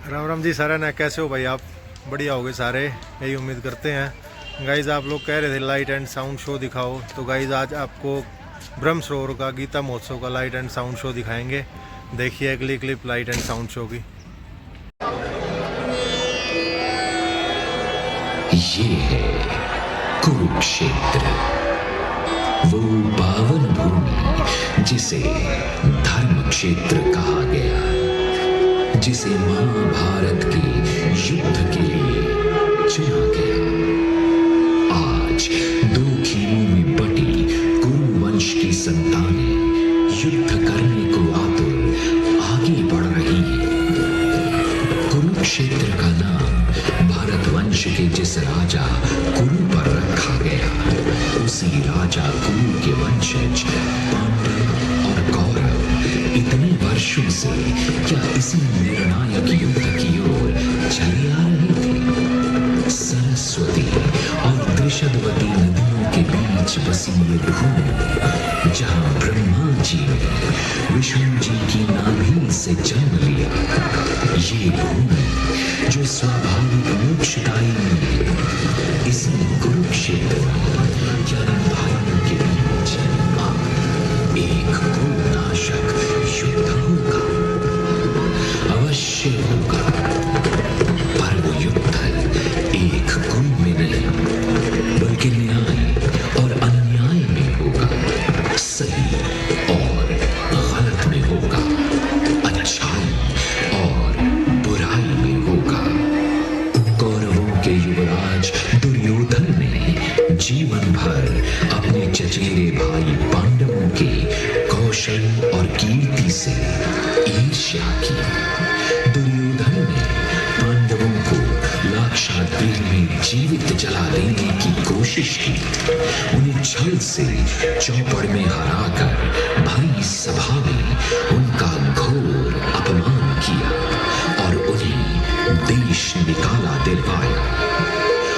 राम राम जी सारे ने, कैसे हो भाई आप? बढ़िया हो गए सारे, यही उम्मीद करते हैं। गाइज आप लोग कह रहे थे लाइट एंड साउंड शो दिखाओ, तो गाइज आज आपको ब्रह्म सरोवर का गीता महोत्सव का लाइट एंड साउंड शो दिखाएंगे। देखिए अगली clip light and sound show की। ये है कुरुक्षेत्र, वो पावन भूमि जिसे धर्म क्षेत्र कहा गया, जिसे महाभारत के युद्ध के लिए चुना गया। आज दो खीमों में बटी कुरु वंश की संतानें युद्ध करने को आतुर आगे बढ़ रही है। कुरुक्षेत्र का नाम भारत वंश के जिस राजा कुरु पर रखा गया, उसी राजा कुरु के वंशज पांडव और कौरव इतने वर्षों से क्या इसी निर्णायक युद्ध की ओर चले आ रहे थे। सरस्वती और त्रिशदवती नदियों के बीच बसी ये भूमि, जहां ब्रह्मा जी ने विष्णु जी की नाभि से जन्म लिया, ये भूमि जो स्वाभाविक मोक्षदायी है, इसी कुरुक्षेत्र में ज्ञान भाइयों के बीच एक कुरुनाशक युद्ध होगा, अवश्य होगा। पर वो युद्ध एक कुरु में नहीं, बल्कि न्याय और अन्याय में होगा, सही और गलत में होगा, अच्छाई और बुराई में होगा। कौरवों के युवराज दुर्योधन ने जीवन भर अपने चचेरे भाई पांडवों के कौशल और कीर्ति से ईर्ष्या की। दुर्योधन ने पांडवों को लाक्षागृह में जीवित जला देने की कोशिश की, उन्हें छल से चौपड़ में हराकर भरी सभा में उनका घोर अपमान किया और उन्हें देश निकाला दिलवाया।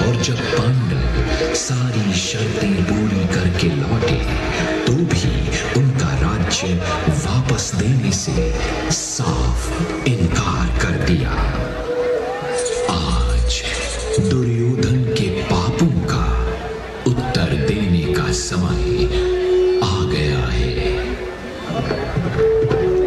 और जब पांडव सारी शर्तें पूरी करके लौटे, तो भी उनका राज्य वापस देने से साफ इनकार कर दिया। आज दुर्योधन के पापों का उत्तर देने का समय आ गया है।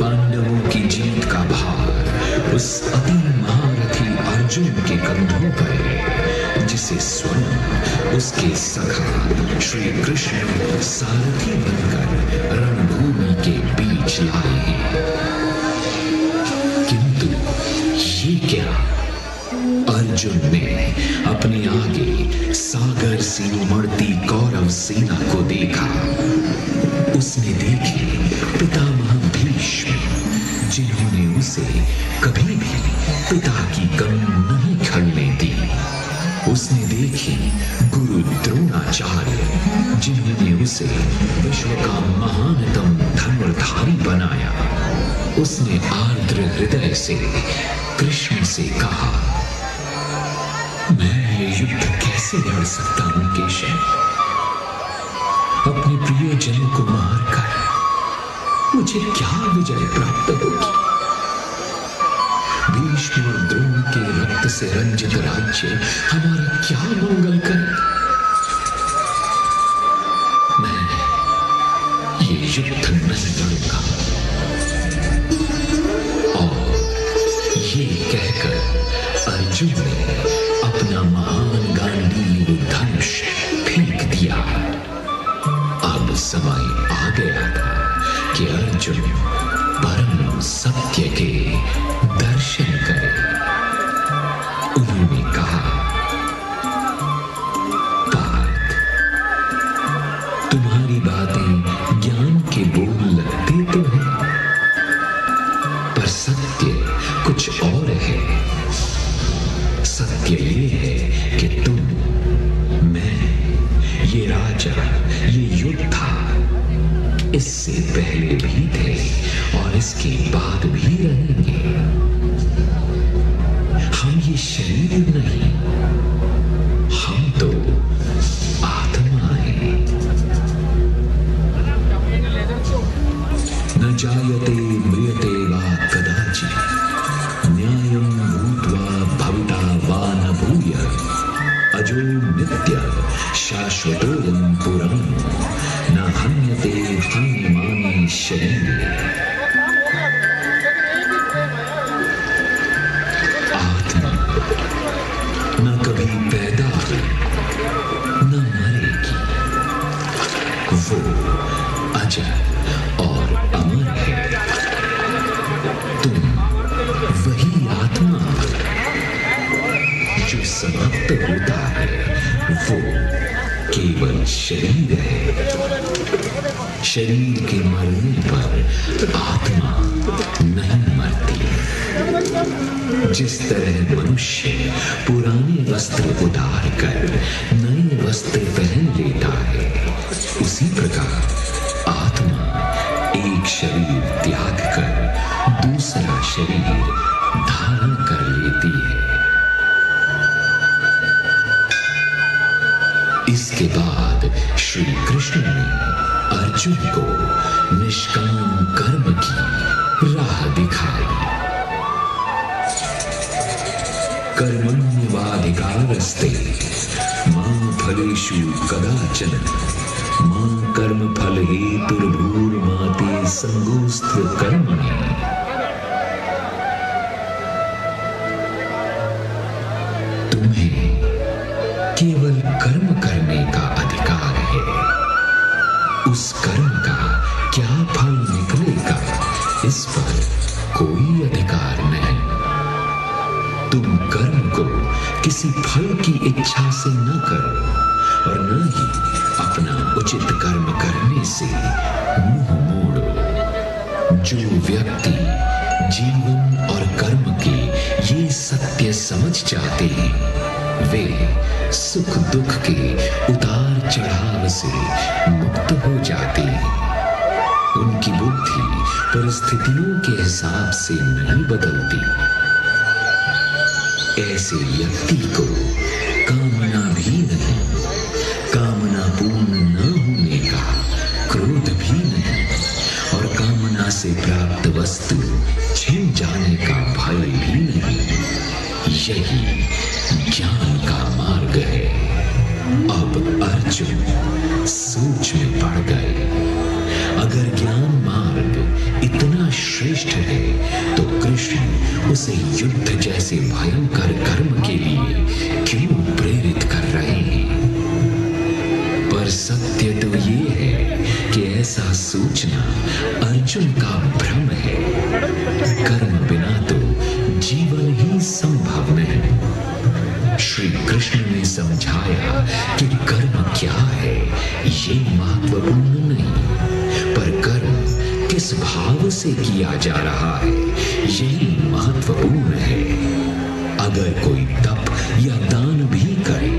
पांडवों की जीत का भार उस अति महारथी अर्जुन के कंधों पर है, जिसे स्वयं उसके सखा श्री कृष्ण सारथी बनकर रणभूमि के बीच लाए हैं। किंतु ये क्या, अर्जुन ने अपने आगे सागर से उमड़ती कौरव सेना को देखा। उसने देखे पितामह भीष्म, जिन्होंने उसे कभी भी पिता की कमी नहीं खलने दी। उसने देखे गुरु द्रोणाचार्य, जिन्होंने उसे विश्व का महानतम धनुर्धारी बनाया। उसने आर्द्र हृदय से कृष्ण से कहा, मैं ये युद्ध कैसे लड़ सकता हूं केशव? अपने प्रियजनों को मारकर मुझे क्या विजय प्राप्त होगी? भीष्म और द्रोण के रक्त से रंजित राज्य हमारा क्या मंगल करेगा? मैं ये युद्ध नहीं लड़ूंगा। और ये कहकर अर्जुन ने अपना महान गांडीव धनुष फेंक दिया। अब समय आ गया था कि अर्जुन परम सत्य के दर्शन करे। उन्होंने कहा, पार्थ, तुम्हारी बातें ज्ञान के बोल लगते तो हैं, पर सत्य कुछ और है। सत्य ये है कि तुम, मैं, ये राजा, ये योद्धा इससे पहले भी थे और इसके बाद भी रहेंगे। हम ये शरीर नहीं, हम तो आत्मा है। न जायते म्रियते वा कदाचित् न्यायं शाश्वतोऽयं पुराणो न हन्यते हन्यमाने शरीरे। आत्मा न कभी पैदा हुई न मरेगी, वो अजर और अमर है। तुम वही आत्मा जो समाप्त होता है, वो केवल शरीर है। शरीर के मरने पर आत्मा नहीं मरती। जिस तरह मनुष्य पुराने वस्त्र उतार कर नए वस्त्र पहन लेता है, उसी प्रकार आत्मा एक शरीर त्याग कर दूसरा शरीर धारण कर लेती है। इसके बाद श्री कृष्ण ने अर्जुन को निष्काम कर्म की राह दिखाई। कर्मण्येवाधिकारस्ते मा फलेषु कदाचन मा कर्मफल हेतुर्भूर्मा ते संगोऽस्त्र कर्मणि। तुम्हें केवल कर्म करने का अधिकार है। उस कर्म का क्या फल निकलेगा, इस पर कोई अधिकार नहीं। तुम कर्म को किसी फल की इच्छा से न करो और न ही अपना उचित कर्म करने से मुंह मोड़ो। जो व्यक्ति जीवन और कर्म के ये सत्य समझ जाते हैं, वे सुख दुख के उतार चढ़ाव से मुक्त हो जाते हैं। उनकी बुद्धि परिस्थितियों के हिसाब से नहीं बदलती। ऐसे व्यक्ति को कामना भी नहीं, कामना पूर्ण न होने का क्रोध भी नहीं, और कामना से प्राप्त वस्तु छिन जाने का भय भी नहीं। यही ज्ञान का मार्ग है। अब अर्जुन सोच में पड़ गए। अगर ज्ञान मार्ग इतना श्रेष्ठ है, तो कृष्ण उसे युद्ध जैसे भयंकर कर्म के लिए क्यों प्रेरित कर रहे हैं? पर सत्य तो ये है कि ऐसा सोचना अर्जुन का भ्रम है। कर्म बिना तो जीवन ही संभव नहीं। श्री कृष्ण ने समझाया कि कर्म क्या है ये महत्वपूर्ण नहीं, पर कर्म किस भाव से किया जा रहा है यही महत्वपूर्ण है। अगर कोई तप या दान भी करे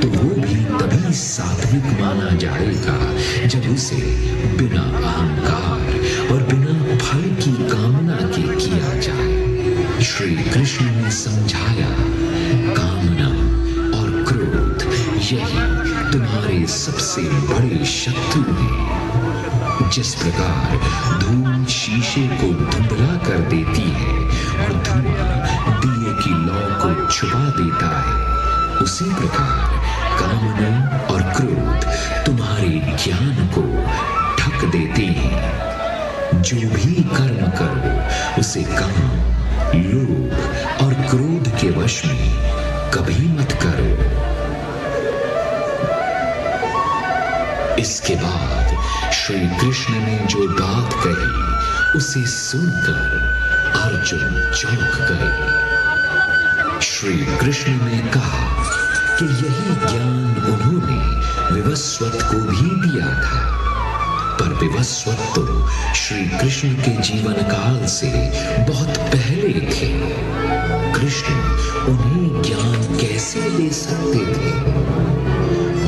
तो वो भी तभी सात्विक माना जाएगा जब उसे बिना अहंकार और बिना फल की कामना के किया जाए। श्री कृष्ण ने समझाया, कामना और क्रोध यही तुम्हारे सबसे बड़े शत्रु हैं। जिस प्रकार धूल शीशे को धुंधला कर देती है और धुआं दिए की लौ को छुपा देता है, उसी प्रकार कामना और क्रोध तुम्हारे ज्ञान को ढक देते हैं। जो भी कर्म करो उसे काम, लोभ और क्रोध के वश में कभी मत करो। इसके बाद श्री कृष्ण ने जो बात कही उसे सुनकर अर्जुन चौंक गए। श्री कृष्ण ने कहा कि यही ज्ञान उन्होंने विवस्वत को भी दिया था, पर विवस्वत तो श्री कृष्ण के जीवन काल से बहुत पहले थे। कृष्ण उन्हें ज्ञान कैसे दे सकते थे?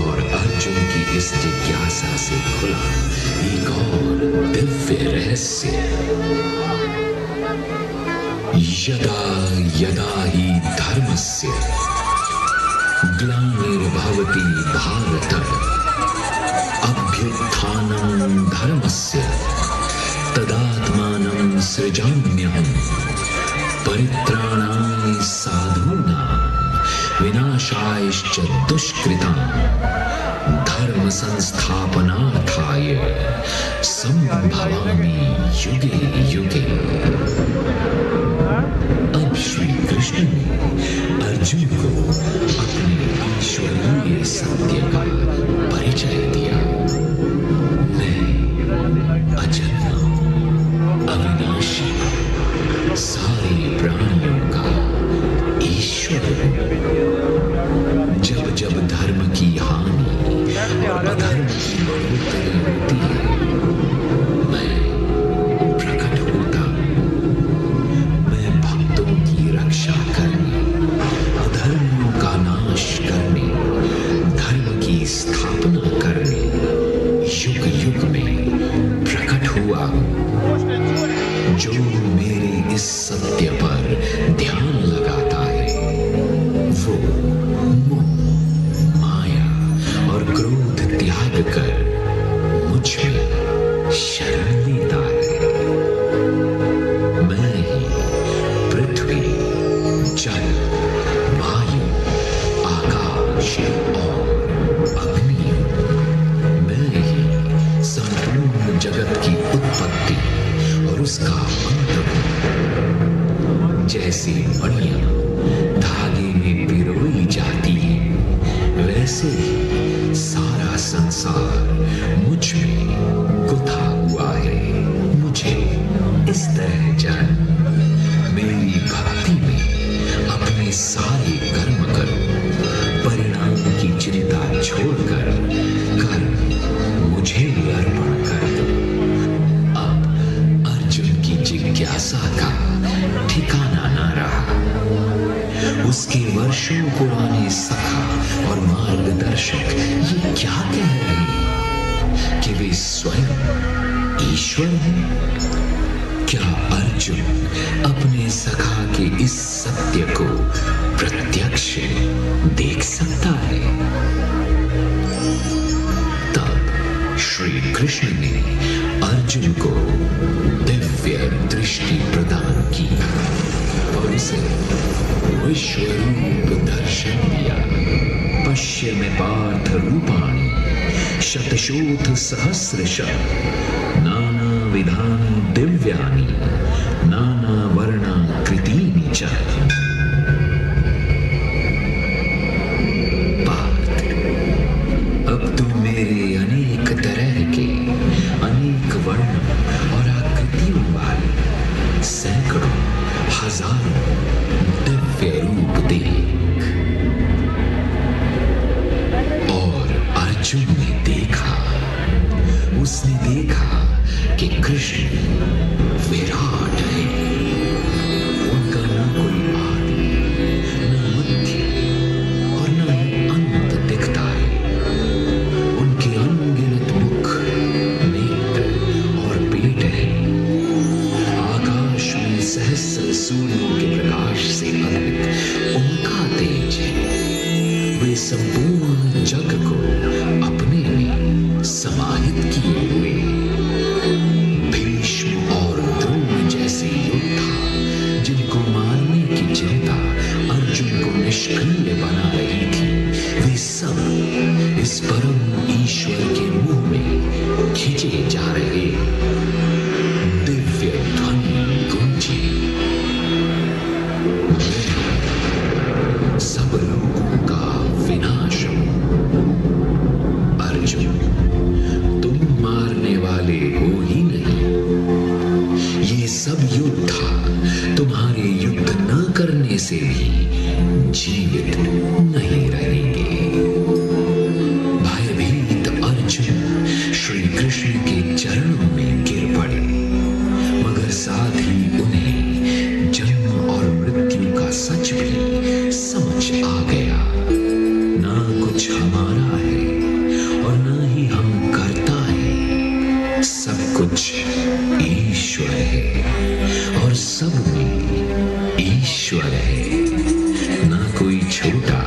और अर्जुन की इस जिज्ञासा से खुला एक और दिव्य रहस्य। यदा यदा ही धर्मस्य ग्लानिर्भवति भारत अभ्युत्थानं धर्मस्य तदात्मानं सृजाम्यहम् परित्राणाय साधूनां विनाशायश्च दुष्कृतां धर्म संस्थापनार्थाय संभवामि युगे युगे। अब श्री कृष्ण ने अर्जुन को अपने ईश्वरीय सत्य का परिचय दिया। मैं अजन्मा, अविनाशी, सारे प्राणियों का ईश्वर हूं। जब जब धर्म की हानि और अधर्म की बढ़ोतरी होती है, मैं प्रकट होता हूं। मैं भक्तों की रक्षा करने, अधर्मियों का नाश करने, धर्म की स्थापना करने युग युग में प्रकट हुआ हूं। जो मेरे इस सत्य पर ध्यान लगाता है, वो मोह, माया और क्रोध त्याग कर मुझ में शरण लेता है। मैं ही पृथ्वी, जल, वायु, आकाश और अग्नि हूं। मैं ही संपूर्ण जगत की उत्पत्ति और उसका अंत हूं। जैसे मणियां धागे में पिरोई जाती है, वैसे ही सारा संसार मुझ में गुथा हुआ है। मुझे इस तरह जान, मेरी भक्ति में अपने सारे कर्म करो। परिणाम की चिंता छोड़कर कर्म मुझे अर्पण कर दो। अब अर्जुन की जिज्ञासा का ठिकाना न रहा। उसके वर्षों पुराने सखा और मार्गदर्शक ये क्या कह रहे हैं कि वे स्वयं ईश्वर हैं? क्या अर्जुन अपने सखा के इस सत्य को प्रत्यक्ष देख सकता है? तब श्री कृष्ण ने अर्जुन को दिव्य दृष्टि प्रदान की और उसे विश्वरूप दर्शन दिया। पश्य में पार्थ रूपाणि शतशोथ सहस्रशः नाना विधानि दिव्यानि नाना वर्णाकृतीनि च। पार्थ, अब तू मेरे अनेक तरह के, अनेक वर्ण और आकृतियों वाले सैकड़ों, हजारों दिव्य रूप देख। और अर्जुन ने देखा, उसने देखा कि कृष्ण विराट है। उनका न कोई आदि, न मध्य और न ही अंत दिखता है। उनके अनगिनत मुख, नेत्र और पेट है। आकाश में सहस्र सूर्यों के प्रकाश से अधिक उनका तेज है। वे संपूर्ण जग को अपने में समाहित किए हुए। भीष्म और द्रोण जैसे योद्धा, जिनको मारने की चिंता अर्जुन को निष्क्रिय बना रही थी, वे सब इस परम ईश्वर के मुंह में खींचे जा रहे। दिव्य ध्वनि गूंजी, सब लोगों का विनाश हूं। अर्जुन, तुम मारने वाले हो ही नहीं। ये सब योद्धा तुम्हारे युद्ध न करने से भी जीवित नहीं रहेंगे। भयभीत अर्जुन श्री कृष्ण के चरणों में गिर पड़े, मगर साथ ही उन्हें जन्म और मृत्यु का सच भी समझ आ गया। ना कुछ हमारा है और ना ही हम करता है। सब कुछ ईश्वर है और सब में ईश्वर है। ना कोई छोटा,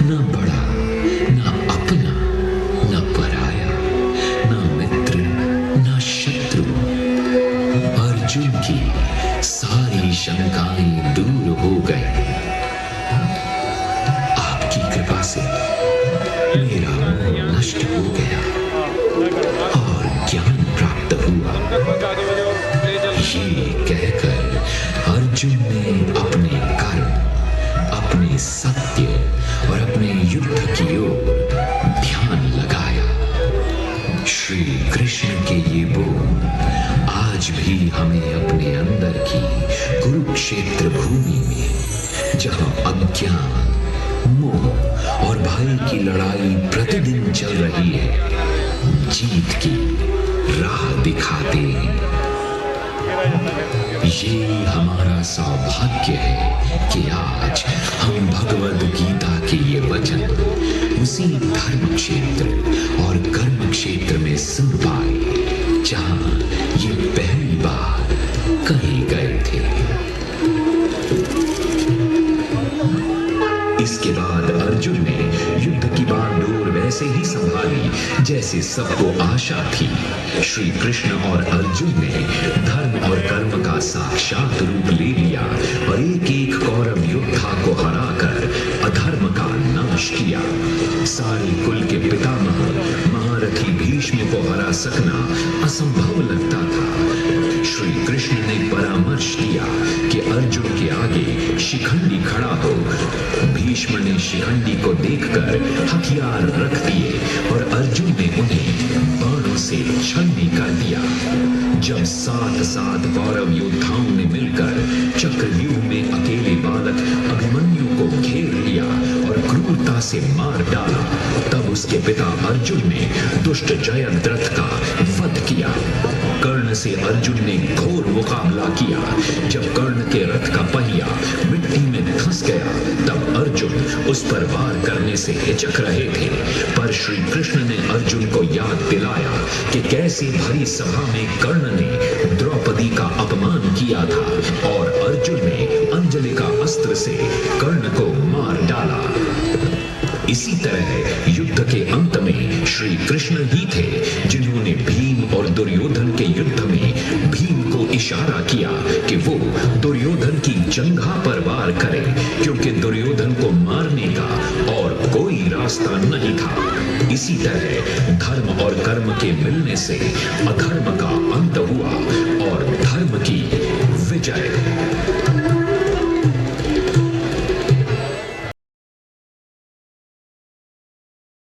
ना बड़ा, ना अपना, ना पराया, ना मित्र, ना शत्रु। अर्जुन की सारी शंकाएं दूर हो गई। जहां अज्ञान, मोह और भय की लड़ाई प्रतिदिन चल रही है, जीत की राह दिखाते हैं। ये हमारा सौभाग्य है कि आज हम भगवद गीता के ये वचन उसी धर्म क्षेत्र और कर्म क्षेत्र में सुन पाए जहां ये पहली बार कहे गए थे। इसके बाद अर्जुन ने युद्ध की बागडोर वैसे ही संभाली जैसे सबको आशा थी। श्री कृष्ण और अर्जुन ने धर्म और कर्म का साक्षात रूप ले लिया और एक एक कौरव योद्धा को हराकर अधर्म का नाश किया। सारे कुल के पितामह महारथी भीष्म को हरा सकना असंभव लगता था। श्री कृष्ण ने परामर्श दिया कि अर्जुन के आगे शिखंडी खड़ा हो। भीष्म ने शिखंडी को देखकर हथियार रख दिए और अर्जुन ने उन्हें बाणों से छलनी कर दिया। जब 7 कौरव योद्धाओं ने मिलकर चक्रव्यूह में अकेले बालक अभिमन्यु को घेर लिया और क्रूरता से मार डाला, तब उसके पिता अर्जुन ने दुष्ट जयद्रथ का वध किया। कर्ण से अर्जुन ने घोर मुकाबला किया। जब कर्ण के रथ का पहिया मिट्टी में धंस गया, तब अर्जुन उस पर वार करने से हिचक रहे थे, पर श्री कृष्ण ने अर्जुन को याद दिलाया कि कैसे भरी सभा में कर्ण ने द्रौपदी का अपमान किया था और अर्जुन ने अंजलि का अस्त्र से कर्ण को मार डाला। इसी तरह युद्ध के अंत में श्री कृष्ण ही थे जिन्होंने भीम और दुर्योधन के युद्ध में भीम को इशारा किया कि वो दुर्योधन की जंघा पर वार करे, क्योंकि दुर्योधन को मारने का और कोई रास्ता नहीं था। इसी तरह धर्म और कर्म के मिलने से अधर्म का अंत हुआ और धर्म की विजय।